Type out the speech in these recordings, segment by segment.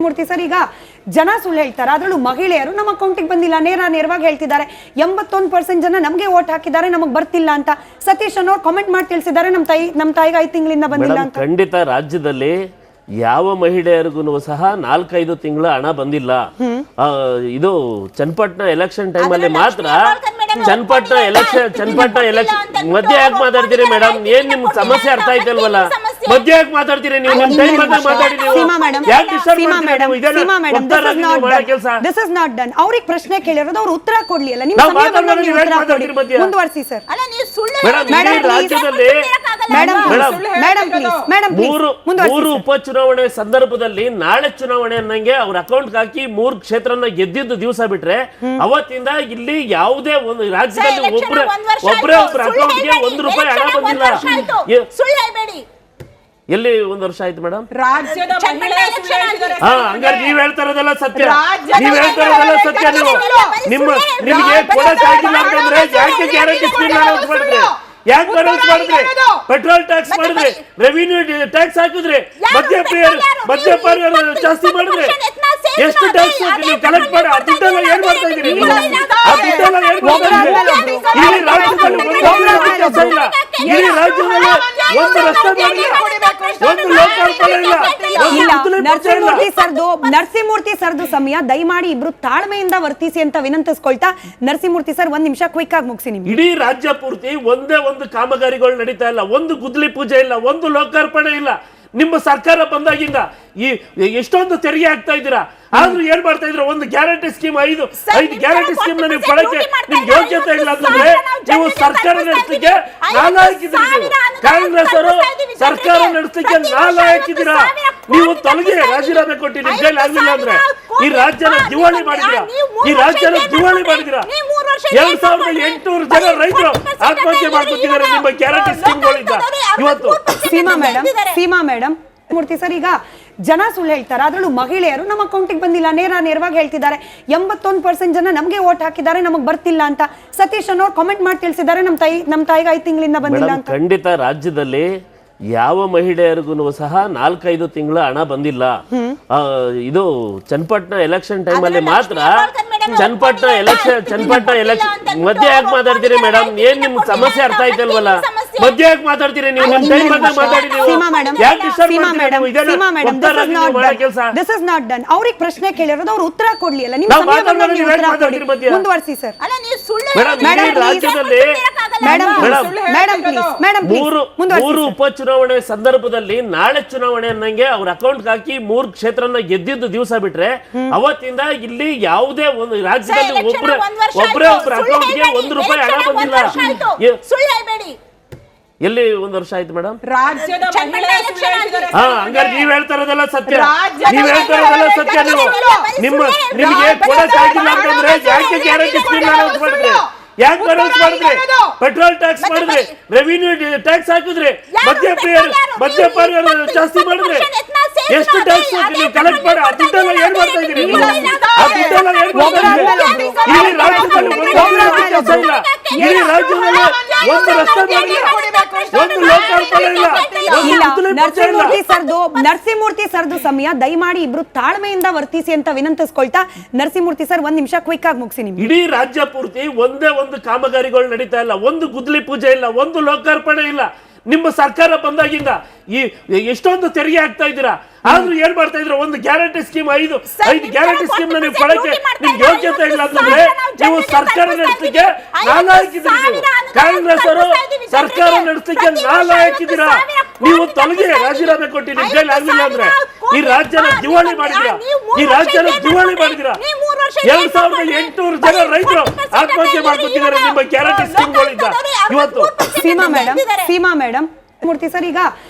ಮೂರ್ತಿ sir, ಈಗ ಜನ ಸುಳ್ಳು ಹೇಳ್ತಾರೆ, ಅದರಲ್ಲೂ ಮಹಿಳೆಯರು ನಮ್ಮ ಅಕೌಂಟಿಗೆ ಬಂದಿಲ್ಲ, ನೇರವಾಗಿ ಹೇಳ್ತಿದ್ದಾರೆ. 81% ಜನ ನಮಗೆ ವೋಟ್ ಹಾಕಿದ್ದಾರೆ, ನಮಗೆ ಬರ್ತಿಲ್ಲ ಅಂತ. ಸತೀಶ್ ಅನ್ನೋರು ಕಾಮೆಂಟ್ ಮಾಡಿ ತಿಳಿಸಿದ್ದಾರೆ, ನಮ್ಮ ತಾಯಿಗೆ 5 ತಿಂಗಳಿಂದ ಬಂದಿಲ್ಲ ಅಂತ. ಖಂಡಿತ ರಾಜ್ಯದಲ್ಲಿ ಯಾವ ಮಹಿಳೆಯರಿಗೂ ಸಹ 4-5 ತಿಂಗಳ ಹಣ ಬಂದಿಲ್ಲ. ಇದು ಚನ್ನಪಟ್ಟಣ ಎಲೆಕ್ಷನ್ ಟೈಮ್ ಅಲ್ಲಿ ಮಾತ್ರ. ಚನ್ನಪಟ್ಟಣ ಎಲೆಕ್ಷನ್ ಮಧ್ಯ ಯಾಕೆ ಮಾತಾಡ್ತೀರಿ ಮೇಡಮ್? ಏನ್ ನಿಮ್ ಸಮಸ್ಯೆ ಅರ್ಥ ಆಯ್ತಲ್ವಲ್ಲ? ಮಧ್ಯ ಯಾಕೆ ಮಾತಾಡ್ತೀರಿ ನೀವು? ನಿಮ್ ಟೈಮ್ ಅಂತ ಮಾತಾಡಿ ನೀವು. This is not done. ಅವ್ರಿಗೆ ಪ್ರಶ್ನೆ ಕೇಳಿರೋದು ಅವ್ರು ಉತ್ತರ ಕೊಡ್ಲಿ ಅಲ್ಲ. ನಿಮ್ಮ ಸಮಯ ಬಂದಾಗ ನೀವು ಉತ್ತರ ಕೊಡಿ. ಮುಂದುವರಿಸಿ ಸರ್. ಮೂರು ಉಪಚುನಾವಣೆ ಸಂದರ್ಭದಲ್ಲಿ ನಾಳೆ ಚುನಾವಣೆ ಅನ್ನಂಗೆ ಅವ್ರ ಅಕೌಂಟ್ ಹಾಕಿ 3 ಕ್ಷೇತ್ರನ ಗೆದ್ದಿದ್ದು ದಿವಸ ಬಿಟ್ರೆ ಅವತ್ತಿಂದ ಇಲ್ಲಿ ಯಾವುದೇ ಒಂದು ರಾಜ್ಯದಲ್ಲಿ ಒಬ್ಬರೇ ಅಕೌಂಟ್ಗೆ ₹1 ಹಣ ಬಂದಿಲ್ಲ. ಎಲ್ಲಿ 1 ವರ್ಷ ಆಯ್ತು ಮೇಡಮ್? ಹಂಗಾರೆ ನೀವ್ ಹೇಳ್ತಾ ಇರೋದೆಲ್ಲ ಸತ್ಯ. ನಿಮ್ಗೆ ಕೊಡಕ್ಕಾಗಿಲ್ಲ ಅಂತಂದ್ರೆ ಯಾಕೆ ಗ್ಯಾರಂಟಿ ಸ್ಕೀಮ್ ಅನೌನ್ಸ್ ಮಾಡಿದ್ರೆ? ಯಾಕೆ ಅನೌನ್ಸ್ ಮಾಡಿದ್ರೆ? ಪೆಟ್ರೋಲ್ ಟ್ಯಾಕ್ಸ್ ಮಾಡಿದ್ರೆ, ರೆವಿನ್ಯೂ ಟ್ಯಾಕ್ಸ್ ಹಾಕಿದ್ರೆ, ಮದ್ಯಪಾನ ಜಾಸ್ತಿ ಮಾಡಿದ್ರೆ, ಎಷ್ಟು ಟ್ಯಾಕ್ಸ್ ನೀವು ಕಲೆಕ್ಟ್ ಮಾಡಿ ಆ ದುಡ್ಡೆಲ್ಲ ಏನ್ ಮಾಡ್ತಾ ಇದ್ದೀರಿ? ಇಡೀ ರಾಜ್ಯದಲ್ಲಿ ಒಂದು ರಸ್ತೆ ಮಾಡಿಲ್ಲ, ಒಂದು ಲೋಕಾರ್ಪಣೆ ಇಲ್ಲ. ನರಸಿಂಹಮೂರ್ತಿ ಸರ್ದು ಸಮಯ, ದಯಮಾಡಿ ಇಬ್ರು ತಾಳ್ಮೆಯಿಂದ ವರ್ತಿಸಿ ಅಂತ ವಿನಂತಿಸ್ಕೊಳ್ತಾ. ನರಸಿಂಹಮೂರ್ತಿ ಸರ್, 1 ನಿಮಿಷ ಕ್ವಿಕ್ ಆಗಿ ಮುಗಿಸಿ. ನಿಮ್ಗೆ ಇಡೀ ರಾಜ್ಯ ಪೂರ್ತಿ ಒಂದೇ ಒಂದು ಕಾಮಗಾರಿಗಳು ನಡೀತಾ ಇಲ್ಲ, ಒಂದು ಗುದ್ಲಿ ಪೂಜೆ ಇಲ್ಲ, ಒಂದು ಲೋಕಾರ್ಪಣೆ ಇಲ್ಲ. ನಿಮ್ಮ ಸರ್ಕಾರ ಬಂದಾಗಿಂದ ಈ ಎಷ್ಟೊಂದು ತೆರಿಗೆ ಹಾಕ್ತಾ ಇದ್ದೀರಾ, ಆದ್ರೂ ಏನ್ ಮಾಡ್ತಾ ಇದ್ರ? ಒಂದು ಗ್ಯಾರಂಟಿ ಸ್ಕೀಮ್, 5 ಗ್ಯಾರಂಟಿ ಸ್ಕೀಮ್ ನೀವು ಕೊಡಕ್ಕೆ ನಿಮ್ಗೆ ಯೋಗ್ಯತೆ ಇಲ್ಲ ಅಂತಂದ್ರೆ ನೀವು ಸರ್ಕಾರ ನಡೆಸಲಿಕ್ಕೆ ನಾಲಾಯಕಿದ್ದೀರಿ. ನೀವು ಕಾಂಗ್ರೆಸ್ ಅವರು ಸರ್ಕಾರ ನಡೆಸಲಿಕ್ಕೆ ನಾಲಾಯಕಿದ್ದೀರಾ. ನೀವು ತೊಲಗಿ ರಾಜೀನಾಮೆ ಕೊಟ್ಟು ನಿಮ್ ಕೈಲಿ ಆಗ್ಲಿಲ್ಲ ಅಂದ್ರೆ ಈ ರಾಜ್ಯನ ದಿವಾಳಿ ಮಾಡಿದಿರಾ. 2800 ಜನ ರೈತರು ಆತ್ಮಹತ್ಯೆ ಮಾಡ್ಕೊತಿದ್ದಾರೆ ನಿಮ್ಮ ಗ್ಯಾರಂಟಿ ಸ್ಕೀಮ್ಗಳಿಂದ ಇವತ್ತು. ಸೀಮಾ ಮೇಡಮ್, ಮೂರ್ತಿ ಸರ್, ಈಗ ಜನ ಸುಳ್ಳು ಹೇಳ್ತಾರೆ, ಅದರಲ್ಲೂ ಮಹಿಳೆಯರು ನಮ್ಮ ಅಕೌಂಟಿಗೆ ಬಂದಿಲ್ಲ, ನೇರವಾಗಿ ಹೇಳ್ತಿದ್ದಾರೆ. 81% ಜನ ನಮಗೆ ವೋಟ್ ಹಾಕಿದ್ದಾರೆ, ನಮಗೆ ಬರ್ತಿಲ್ಲ ಅಂತ. ಸತೀಶ್ ಅನ್ನೋರು ಕಾಮೆಂಟ್ ಮಾಡಿ ತಿಳಿಸಿದ್ದಾರೆ, ನಮ್ಮ ತಾಯಿಗೆ 5 ತಿಂಗಳಿಂದ ಬಂದಿಲ್ಲ ಅಂತ. ಖಂಡಿತ ರಾಜ್ಯದಲ್ಲಿ ಯಾವ ಮಹಿಳೆಯರಿಗೂ ಸಹ 4-5 ತಿಂಗಳ ಹಣ ಬಂದಿಲ್ಲ. ಇದು ಚನ್ನಪಟ್ಟಣ ಎಲೆಕ್ಷನ್ ಟೈಮ್ ಅಲ್ಲಿ ಮಾತ್ರ. ಚನ್ನಪಟ್ಟಣ ಎಲೆಕ್ಷನ್ ಮಧ್ಯ ಯಾಕೆ ಮಾತಾಡ್ತೀರಿ ಮೇಡಮ್? ಏನ್ ನಿಮ್ ಸಮಸ್ಯೆ ಅರ್ಥ ಆಯ್ತಲ್ವಲ್ಲ? ಮಧ್ಯ ಯಾಕೆ ಮಾತಾಡ್ತೀರಿ ನೀವು? ನಿಮ್ ಟೈಮ್ ಅಂತ ಮಾತಾಡಿ ನೀವು. This is not done. ಅವ್ರಿಗೆ ಪ್ರಶ್ನೆ ಕೇಳಿರೋದು ಅವ್ರು ಉತ್ತರ ಕೊಡ್ಲಿ ಅಲ್ಲ. ನಿಮ್ಮ ಸಮಯ ಬಂದಾಗ ನೀವು ಉತ್ತರ ಕೊಡಿ. ಮುಂದುವರಿಸಿ ಸರ್. ರಾಜ್ಯದಲ್ಲಿ ಮೂರು ಉಪಚುನಾವಣೆ ಸಂದರ್ಭದಲ್ಲಿ ನಾಳೆ ಚುನಾವಣೆ ಅನ್ನಂಗೆ ಅವ್ರ ಅಕೌಂಟ್ ಹಾಕಿ 3 ಕ್ಷೇತ್ರನ ಗೆದ್ದಿದ್ದು ದಿವಸ ಬಿಟ್ರೆ ಅವತ್ತಿಂದ ಇಲ್ಲಿ ಯಾವುದೇ ಒಂದು ರಾಜ್ಯದಲ್ಲಿ ಒಬ್ಬರೇ ಅಕೌಂಟ್ಗೆ ₹1 ಹಣ ಬಂದಿಲ್ಲ. ಎಲ್ಲಿ 1 ವರ್ಷ ಆಯ್ತು ಮೇಡಮ್? ಹಂಗಾರೆ ನೀವ್ ಹೇಳ್ತಾ ಇರೋದೆಲ್ಲ ಸತ್ಯ. ನಿಮ್ಗೆ ಕೊಡಕ್ಕಾಗಿಲ್ಲ ಅಂತಂದ್ರೆ ಯಾಕೆ ಗ್ಯಾರಂಟಿ ಸ್ಕೀಮ್ ಅನೌನ್ಸ್ ಮಾಡಿದ್ರೆ? ಯಾಕೆ ಅನೌನ್ಸ್ ಮಾಡಿದ್ರೆ? ಪೆಟ್ರೋಲ್ ಟ್ಯಾಕ್ಸ್ ಮಾಡಿದ್ರೆ, ರೆವಿನ್ಯೂ ಟ್ಯಾಕ್ಸ್ ಹಾಕಿದ್ರೆ, ಮದ್ಯಪಾನ ಜಾಸ್ತಿ ಮಾಡಿದ್ರೆ, ಎಷ್ಟು ಟ್ಯಾಕ್ಸ್ ನೀವು ಕಲೆಕ್ಟ್ ಮಾಡಿ ಆ ದುಡ್ಡೆಲ್ಲ ಏನ್ ಮಾಡ್ತಾ ಇದ್ದೀರಿ? ಇಡೀ ರಾಜ್ಯದಲ್ಲಿ ಒಂದು ರಸ್ತೆ ಮಾಡಿಲ್ಲ, ಒಂದು ಲೋಕಾರ್ಪಣೆ ಇಲ್ಲ. ನರಸಿಂಹಮೂರ್ತಿ ಸರ್ದು ಸಮಯ, ದಯಮಾಡಿ ಇಬ್ರು ತಾಳ್ಮೆಯಿಂದ ವರ್ತಿಸಿ ಅಂತ ವಿನಂತಿಸ್ಕೊಳ್ತಾ. ನರಸಿಂಹಮೂರ್ತಿ ಸರ್, 1 ನಿಮಿಷ ಕ್ವಿಕ್ ಆಗಿ ಮುಗಿಸಿ. ನಿಮ್ಗೆ ಇಡೀ ರಾಜ್ಯ ಪೂರ್ತಿ ಒಂದೇ ಒಂದು ಕಾಮಗಾರಿಗಳು ನಡೀತಾ ಇಲ್ಲ, ಒಂದು ಗುದ್ಲಿ ಪೂಜೆ ಇಲ್ಲ, ಒಂದು ಲೋಕಾರ್ಪಣೆ ಇಲ್ಲ. ನಿಮ್ಮ ಸರ್ಕಾರ ಬಂದಾಗಿಂದ ಈ ಎಷ್ಟೊಂದು ತೆರಿಗೆ ಹಾಕ್ತಾ ಇದ್ದೀರಾ, ಆದ್ರೂ ಏನ್ ಮಾಡ್ತಾ ಇದ್ರ? ಒಂದು ಗ್ಯಾರಂಟಿ ಸ್ಕೀಮ್, 5 ಗ್ಯಾರಂಟಿ ಸ್ಕೀಮ್ ನೀವು ಕೊಡಕ್ಕೆ ನಿಮ್ಗೆ ಯೋಗ್ಯತೆ ಇಲ್ಲ ಅಂತಂದ್ರೆ ನೀವು ಸರ್ಕಾರ ನಡೆಸಲಿಕ್ಕೆ ನಾಲಾಯಕಿದ್ದೀರಿ. ನೀವು ಕಾಂಗ್ರೆಸ್ ಅವರು ಸರ್ಕಾರ ನಡೆಸಲಿಕ್ಕೆ ನಾಲಾಯಕಿದ್ದೀರಾ. ನೀವು ತೊಲಗಿ ರಾಜೀನಾಮೆ ಕೊಟ್ಟು ನಿಮ್ ಕೈಲಿ ಆಗ್ಲಿಲ್ಲ ಅಂದ್ರೆ ಈ ರಾಜ್ಯನ ದಿವಾಳಿ ಮಾಡಿದಿರಾ. 2800 ಜನ ರೈತರು ಆತ್ಮಹತ್ಯೆ ಮಾಡ್ಕೊತಿದ್ದಾರೆ ನಿಮ್ಮ ಗ್ಯಾರಂಟಿ ಸ್ಕೀಮ್ಗಳಿಂದ ಇವತ್ತು. ಸೀಮಾ ಮೇಡಮ್, ಮೂರ್ತಿ ಸರ್, ಈಗ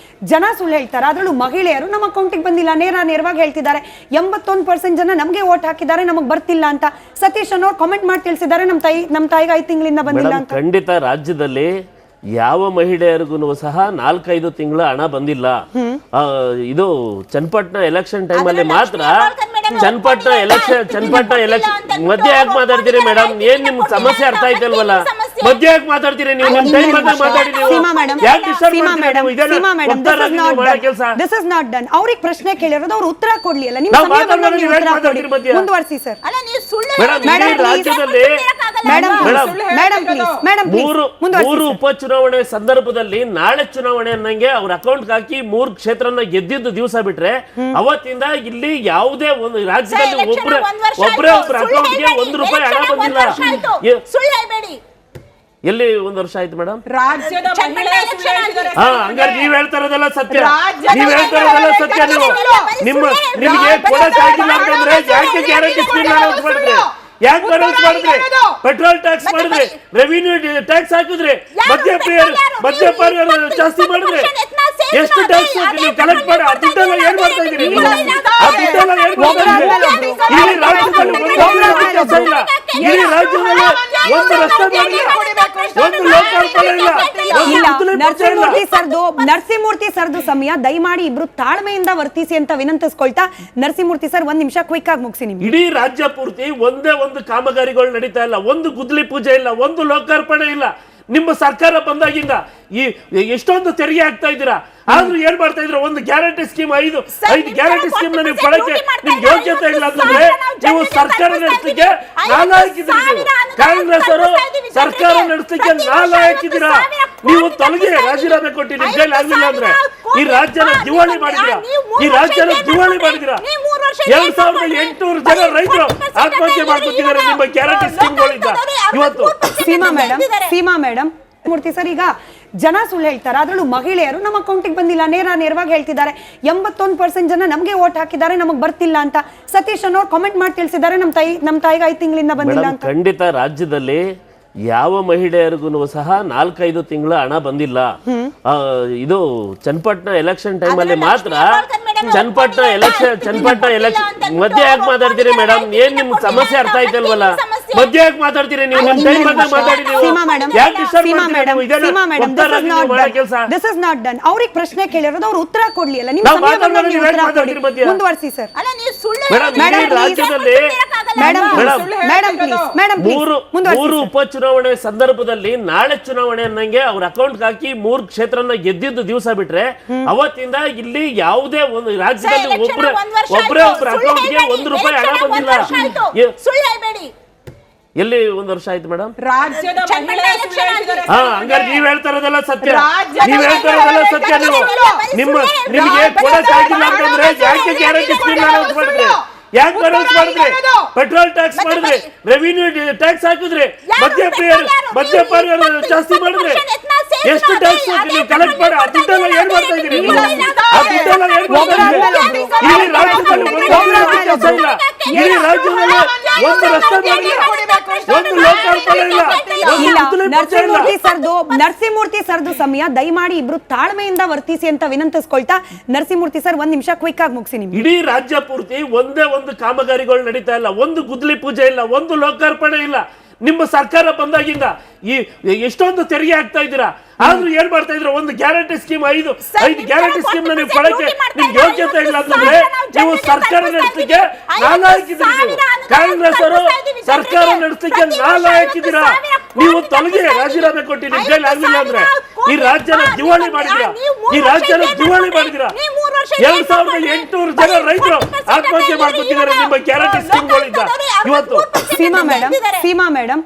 ಜನ ಸುಳ್ಳು ಹೇಳ್ತಾರೆ, ಅದರಲ್ಲೂ ಮಹಿಳೆಯರು ನಮ್ಮ ಅಕೌಂಟಿಗೆ ಬಂದಿಲ್ಲ, ನೇರವಾಗಿ ಹೇಳ್ತಿದ್ದಾರೆ. 81% ಜನ ನಮಗೆ ವೋಟ್ ಹಾಕಿದ್ದಾರೆ, ನಮಗೆ ಬರ್ತಿಲ್ಲ ಅಂತ. ಸತೀಶ್ ಅನ್ನೋರು ಕಾಮೆಂಟ್ ಮಾಡಿ ತಿಳಿಸಿದ್ದಾರೆ, ನಮ್ಮ ತಾಯಿಗೆ 5 ತಿಂಗಳಿಂದ ಬಂದಿಲ್ಲ ಅಂತ. ಖಂಡಿತ ರಾಜ್ಯದಲ್ಲಿ ಯಾವ ಮಹಿಳೆಯರಿಗೂ ಸಹ 4-5 ತಿಂಗಳ ಹಣ ಬಂದಿಲ್ಲ. ಇದು ಚನ್ನಪಟ್ಟಣ ಎಲೆಕ್ಷನ್ ಟೈಮ್ ಅಲ್ಲಿ ಮಾತ್ರ. ಚನ್ನಪಟ್ಟಣ ಎಲೆಕ್ಷನ್ ಮಧ್ಯ ಯಾಕೆ ಮಾತಾಡ್ತೀರಿ ಮೇಡಮ್? ಏನ್ ನಿಮ್ ಸಮಸ್ಯೆ ಅರ್ಥ ಆಯ್ತಲ್ವಲ್ಲ? ಮಧ್ಯ ಯಾಕೆ ಮಾತಾಡ್ತೀರಿ ನೀವು? ನಿಮ್ಮ ಟೈಮ್ ಬಂದಾಗ ಮಾತಾಡಿ ನೀವು. ಸೀಮಾ ಮೇಡಮ್, ಯಾಕೆ ಡಿಸ್ಟರ್ಬ್ ಸೀಮಾ ಮಾಡ್ತೀರಿ ಮೇಡಮ್, ನೀವು? ಇದನ್ನ ಸೀಮಾ ಮೇಡಮ್, ಒತ್ತಾರ ಹಾಕಿ ನೀವು ಮಾಡೋ ಕೆಲಸ. This is not done. ಅವ್ರಿಗೆ ಪ್ರಶ್ನೆ ಕೇಳಿರೋದು ಅವ್ರು ಉತ್ತರ ಕೊಡ್ಲಿ ಅಲ್ಲ, ನಿಮ್ಮ ನಾವು ಸಮಯ ಬಂದಾಗ ಮಾತಾಡೋದು ನೀವು ನೀವು ಉತ್ತರ ಯಾಕೆ ಕೊಡಿ. ಮಾತಾಡ್ತೀರಿ ಮಧ್ಯ? ಮುಂದುವರಿಸಿ ಸರ್. ಅಲ್ಲ ನೀವು ಸುಳ್ಳು ಮೇಡಮ್, ಹೇಳೋದು ಈ ರಾಜ್ಯದಲ್ಲಿ madam madam, madam please, madam ಮೂರು ಉಪಚುನಾವಣೆ ಸಂದರ್ಭದಲ್ಲಿ ನಾಳೆ ಚುನಾವಣೆ ಅನ್ನಂಗೆ ಅವ್ರ ಅಕೌಂಟ್ ಹಾಕಿ 3 ಕ್ಷೇತ್ರನ ಗೆದ್ದಿದ್ದು ದಿವಸ ಬಿಟ್ರೆ ಅವತ್ತಿಂದ ಇಲ್ಲಿ ಯಾವುದೇ ಒಂದು ರಾಜ್ಯದಲ್ಲಿ ಒಬ್ಬರೇ ಅಕೌಂಟ್ಗೆ ₹1 ಹಣ ಬಂದಿಲ್ಲ. ಸುಳ್ಳು ಹೇಳ್ಬೇಡಿ. ಎಲ್ಲಿ 1 ವರ್ಷ ಆಯ್ತು ಮೇಡಮ್? ರಾಜ್ಯದ ಮಹಿಳೆಯ ಸುಳ್ಳು ಹೇಳ್ತಿದ್ದಾರೆ. ಹಂಗಾರೆ ನೀವ್ ಹೇಳ್ತಾ ಇರೋದೆಲ್ಲ ಸತ್ಯ. ರಾಜ್ಯದ ನೀವ್ ಹೇಳ್ತಾ ಇರೋದೆಲ್ಲ ಸತ್ಯ. ನೀವು ನಿಮ್ಗೆ ಕೊಡಕ್ಕಾಗಿಲ್ಲ ಅಂತಂದ್ರೆ ಯಾಕೆ ಗ್ಯಾರಂಟಿ ಸ್ಕೀಮ್ ಅನೌನ್ಸ್ ಮಾಡಿದ್ರಿ? ಯಾಕೆ ಅನೌನ್ಸ್ ಮಾಡಿದ್ರಿ? ಪೆಟ್ರೋಲ್ ಟ್ಯಾಕ್ಸ್ ಮಾಡಿದ್ರಿ, ರೆವಿನ್ಯೂ ಟ್ಯಾಕ್ಸ್ ಹಾಕಿದ್ರಿ, ಮದ್ಯಪಾನ ಜಾಸ್ತಿ ಮಾಡಿದ್ರಿ. ಎಷ್ಟು ಟ್ಯಾಕ್ಸ್ ನೀವು ಕಲೆಕ್ಟ್ ಮಾಡಿ ಆ ದುಡ್ಡೆಲ್ಲ ಏನ್ ಮಾಡ್ತಾ ಇದೀರಿ? ಆ ದುಡ್ಡೆಲ್ಲ ಏನ್ ಮಾಡ್ತಾ ಇದೀರಿ? ಇಡೀ ರಾಜ್ಯದಲ್ಲಿ ಕೆಲಸ ಇಲ್ಲ. ಇಡೀ ರಾಜ್ಯದಲ್ಲಿ ಒಂದು ರಸ್ತೆ ಮಾಡಿಲ್ಲ, ಒಂದು ಲೋಕಾರ್ಪಣೆ ಇಲ್ಲ, ನರಸಿಂಹಮೂರ್ತಿ ಸರ್ದು ಸಮಯ ದಯಮಾಡಿ ಇಬ್ರು ತಾಳ್ಮೆಯಿಂದ ವರ್ತಿಸಿ ಅಂತ ವಿನಂತಿಸ್ಕೊಳ್ತಾ, ನರಸಿಂಹಮೂರ್ತಿ ಸರ್ ಒಂದ್ ನಿಮಿಷ ಕ್ವಿಕ್ ಆಗಿ ಮುಗಿಸಿ. ನಿಮ್ಗೆ ಇಡೀ ರಾಜ್ಯ ಪೂರ್ತಿ ಒಂದೇ ಒಂದು ಕಾಮಗಾರಿಗಳು ನಡೀತಾ ಇಲ್ಲ, ಒಂದು ಗುದ್ಲಿ ಪೂಜೆ ಇಲ್ಲ, ಒಂದು ಲೋಕಾರ್ಪಣೆ ಇಲ್ಲ. ನಿಮ್ಮ ಸರ್ಕಾರ ಬಂದಾಗಿಂದ ಈ ಎಷ್ಟೊಂದು ತೆರಿಗೆ ಹಾಕ್ತಾ ಇದ್ದೀರಾ, ಆದ್ರೂ ಏನ್ ಮಾಡ್ತಾ ಇದ್ರ? ಒಂದು ಗ್ಯಾರಂಟಿ ಸ್ಕೀಮ್, ಐದು ಗ್ಯಾರಂಟಿ ಸ್ಕೀಮ್ ನ ನೀವು ಕೊಡಕ್ಕೆ ನಿಮ್ಗೆ ಯೋಗ್ಯತೆ ಇಲ್ಲ ಅಂತಂದ್ರೆ ನೀವು ಸರ್ಕಾರ ನಡೆಸಲಿಕ್ಕೆ ನಾಲಾಯಕಿದ್ದೀರಿ. ಕಾಂಗ್ರೆಸ್ ಅವರು ಸರ್ಕಾರ ನಡೆಸಲಿಕ್ಕೆ ನಾಲಾಯಕಿದ್ದೀರಾ. ನೀವು ತೊಲಗಿ ರಾಜೀನಾಮೆ ಕೊಟ್ಟು ನಿಮ್ ಕೈಲಿ ಆಗ್ಲಿಲ್ಲ ಅಂದ್ರೆ ಈ ರಾಜ್ಯನ ದಿವಾಳಿ ಮಾಡಿದಿರಾ. ಈ ರಾಜ್ಯನ ದಿವಾಳಿ ಮಾಡಿದಿರಾ. 2800 ಜನ ರೈತರು ಆತ್ಮಹತ್ಯೆ ಮಾಡ್ಕೊತಿದ್ದಾರೆ ನಿಮ್ಮ ಗ್ಯಾರಂಟಿ ಸ್ಕೀಮ್ಗಳಿಂದ ಇವತ್ತು. ಸೀಮಾ ಮೇಡಮ್, ಮೂರ್ತಿ ಸರ್, ಈಗ ಜನ ಸುಳ್ಳು ಹೇಳ್ತಾರೆ, ಅದ್ರಲ್ಲೂ ಮಹಿಳೆಯರು ನಮ್ಮ ಅಕೌಂಟಿಗೆ ಬಂದಿಲ್ಲ ನೇರವಾಗಿ ಹೇಳ್ತಿದ್ದಾರೆ. 81% ಜನ ನಮ್ಗೆ ವೋಟ್ ಹಾಕಿದ್ದಾರೆ, ನಮಗ್ ಬರ್ತಿಲ್ಲ ಅಂತ. ಸತೀಶ್ ಅನ್ನೋರು ಕಾಮೆಂಟ್ ಮಾಡಿ ತಿಳಿಸಿದ್ದಾರೆ, ನಮ್ ತಾಯಿಗೆ 5 ತಿಂಗಳಿಂದ ಬಂದಿಲ್ಲ ಅಂತ. ಖಂಡಿತ ರಾಜ್ಯದಲ್ಲಿ ಯಾವ ಮಹಿಳೆಯರಿಗೂ ಸಹ 4-5 ತಿಂಗಳ ಹಣ ಬಂದಿಲ್ಲ. ಇದು ಚನ್ನಪಟ್ಟಣ ಎಲೆಕ್ಷನ್ ಟೈಮ್ ಅಲ್ಲಿ ಮಾತ್ರ. ಚನ್ನಪಟ್ಟಣ ಎಲೆಕ್ಷನ್ ಮಧ್ಯ ಯಾಕೆ ಮಾತಾಡ್ತೀರಿ ಮೇಡಮ್? ಏನ್ ನಿಮ್ ಸಮಸ್ಯೆ ಅರ್ಥ ಆಯ್ತಲ್ವಲ್ಲ? ಮಧ್ಯ ಯಾಕೆ ಮಾತಾಡ್ತೀರಿ ನೀವು? ನಿಮ್ ಟೈಮ್ ಬಂದಾಗ ಮಾತಾಡಿ ನೀವು. ಯಾಕೆ ಡಿಸ್ಟರ್ಬ್ ಮಾಡ್ತೀರಿ ನೀವು? ಇದನ್ನ ಒತ್ತಾರ ಹಾಕಿ ನೀವು ಮಾಡೋ ಕೆಲಸ. This is not done. ಅವ್ರಿಗೆ ಪ್ರಶ್ನೆ ಕೇಳಿರೋದು ಅವ್ರು ಉತ್ತರ ಕೊಡ್ಲಿ ಅಲ್ಲ, ನಿಮ್ಮ ನಾವು ಸಮಯ ಬಂದಾಗ ಮಾತಾಡೋದು ನೀವು ನೀವು ಯಾಕೆ ಉತ್ತರ ಕೊಡಿ. ಮಾತಾಡ್ತೀರಿ ಮಧ್ಯ? ಮುಂದುವರಿಸಿ ಸರ್. ಅಲ್ಲ ನೀವು ಸುಳ್ಳು ಮೇಡಮ್, ಹೇಳೋದು ಈ ರಾಜ್ಯದಲ್ಲಿ ಮೂರು ಉಪಚುನಾವಣೆ ಸಂದರ್ಭದಲ್ಲಿ ನಾಳೆ ಚುನಾವಣೆ ಅನ್ನಂಗೆ ಅವ್ರ ಅಕೌಂಟ್ ಹಾಕಿ 3 ಕ್ಷೇತ್ರನ ಗೆದ್ದಿದ್ದು ದಿವಸ ಬಿಟ್ರೆ ಅವತ್ತಿಂದ ಇಲ್ಲಿ ಯಾವುದೇ ಒಂದು ರಾಜ್ಯದಲ್ಲಿ ಒಬ್ಬರೇ ಅಕೌಂಟ್ಗೆ ₹1 ಹಣ ಬಂದಿಲ್ಲ. ಸುಳ್ಳು ಹೇಳ್ಬೇಡಿ. ಎಲ್ಲಿ 1 ವರ್ಷ ಆಯ್ತು ಮೇಡಮ್? ರಾಜ್ಯದ ಮಹಿಳೆಯ ಸುಳ್ಳು ಹೇಳ್ತಿದ್ದಾರೆ. ಹಂಗಾರೆ ನೀವ್ ಹೇಳ್ತಾ ಇರೋದೆಲ್ಲ ಸತ್ಯ. ರಾಜ್ಯದ ನೀವ್ ಹೇಳ್ತಾ ಇರೋದೆಲ್ಲ ಸತ್ಯ. ನಿಮ್ಗೆ ಕೊಡಕ್ಕಾಗಿಲ್ಲ ಅಂತಂದ್ರೆ ಯಾಕೆ ಗ್ಯಾರಂಟಿ ಸ್ಕೀಮ್ ಅನೌನ್ಸ್ ಮಾಡಿದ್ರಿ? ಯಾಕೆ ಅನೌನ್ಸ್ ಮಾಡಿದ್ರಿ? ಪೆಟ್ರೋಲ್ ಟ್ಯಾಕ್ಸ್ ಮಾಡಿದ್ರಿ, ರೆವಿನ್ಯೂ ಟ್ಯಾಕ್ಸ್ ಹಾಕಿದ್ರಿ, ಮದ್ಯಪಾನ ಜಾಸ್ತಿ ಮಾಡಿದ್ರಿ. ಎಷ್ಟು ಟ್ಯಾಕ್ಸ್ ನೀವು ಕಲೆಕ್ಟ್ ಮಾಡಿ ಆ ದುಡ್ಡೆಲ್ಲ ಏನ್ ಮಾಡ್ತಾ ಇದೀರಿ? ಆ ದುಡ್ಡೆಲ್ಲ ಏನ್ ಮಾಡ್ತಾ ಇದೀರಿ? ಇಡೀ ರಾಜ್ಯದಲ್ಲಿ ಕೆಲಸ ಇಲ್ಲ. ಇಡೀ ರಾಜ್ಯದಲ್ಲಿ ಒಂದು ರಸ್ತೆ ಮಾಡಿಲ್ಲ, ಒಂದು ಲೋಕಾರ್ಪಣೆ ಇಲ್ಲ, ನರಸಿಂಹಮೂರ್ತಿ ಸರ್ದು ಸಮಯ ದಯಮಾಡಿ ಇಬ್ರು ತಾಳ್ಮೆಯಿಂದ ವರ್ತಿಸಿ ಅಂತ ವಿನಂತಿಸ್ಕೊಳ್ತಾ, ನರಸಿಂಹಮೂರ್ತಿ ಸರ್ ಒಂದ್ ನಿಮಿಷ ಕ್ವಿಕ್ ಆಗಿ ಮುಗಿಸಿ. ನಿಮ್ಗೆ ಇಡೀ ರಾಜ್ಯ ಪೂರ್ತಿ ಒಂದೇ ಒಂದು ಕಾಮಗಾರಿಗಳು ನಡೀತಾ ಇಲ್ಲ, ಒಂದು ಗುದ್ಲಿ ಪೂಜೆ ಇಲ್ಲ, ಒಂದು ಲೋಕಾರ್ಪಣೆ ಇಲ್ಲ. ನಿಮ್ಮ ಸರ್ಕಾರ ಬಂದಾಗಿಂದ ಈ ಎಷ್ಟೊಂದು ತೆರಿಗೆ ಹಾಕ್ತಾ ಇದ್ದೀರಾ, ಆದ್ರೂ ಏನ್ ಮಾಡ್ತಾ ಇದ್ರ? ಒಂದು ಗ್ಯಾರಂಟಿ ಸ್ಕೀಮ್, ಐದು ಗ್ಯಾರಂಟಿ ಸ್ಕೀಮ್ ನ ನೀವು ಕೊಡಕ್ಕೆ ನಿಮ್ಗೆ ಯೋಗ್ಯತೆ ಇಲ್ಲ ಅಂತಂದ್ರೆ ನೀವು ಸರ್ಕಾರ ನಡೆಸಲಿಕ್ಕೆ ನಾಲಾಯಕಿದ್ದೀರಿ. ಕಾಂಗ್ರೆಸ್ ಅವರು ಸರ್ಕಾರ ನಡೆಸಲಿಕ್ಕೆ ನಾಲಾಯಕಿದ್ದೀರಾ. ನೀವು ತೊಲಗಿ ರಾಜೀನಾಮೆ ಕೊಟ್ಟು ನಿಮ್ ಕೈಲಿ ಆಗ್ಲಿಲ್ಲ ಅಂದ್ರೆ ಈ ರಾಜ್ಯನ ದಿವಾಳಿ ಮಾಡಿದಿರಾ. ಈ ರಾಜ್ಯನ ದಿವಾಳಿ ಮಾಡಿದಿರಾ. 2800 ಜನ ರೈತರು ಆತ್ಮಹತ್ಯೆ ಮಾಡ್ಕೊತಿದ್ದಾರೆ ನಿಮ್ಮ ಗ್ಯಾರಂಟಿ ಸ್ಕೀಮ್ಗಳಿಂದ ಇವತ್ತು. ಸೀಮಾ ಮೇಡಮ್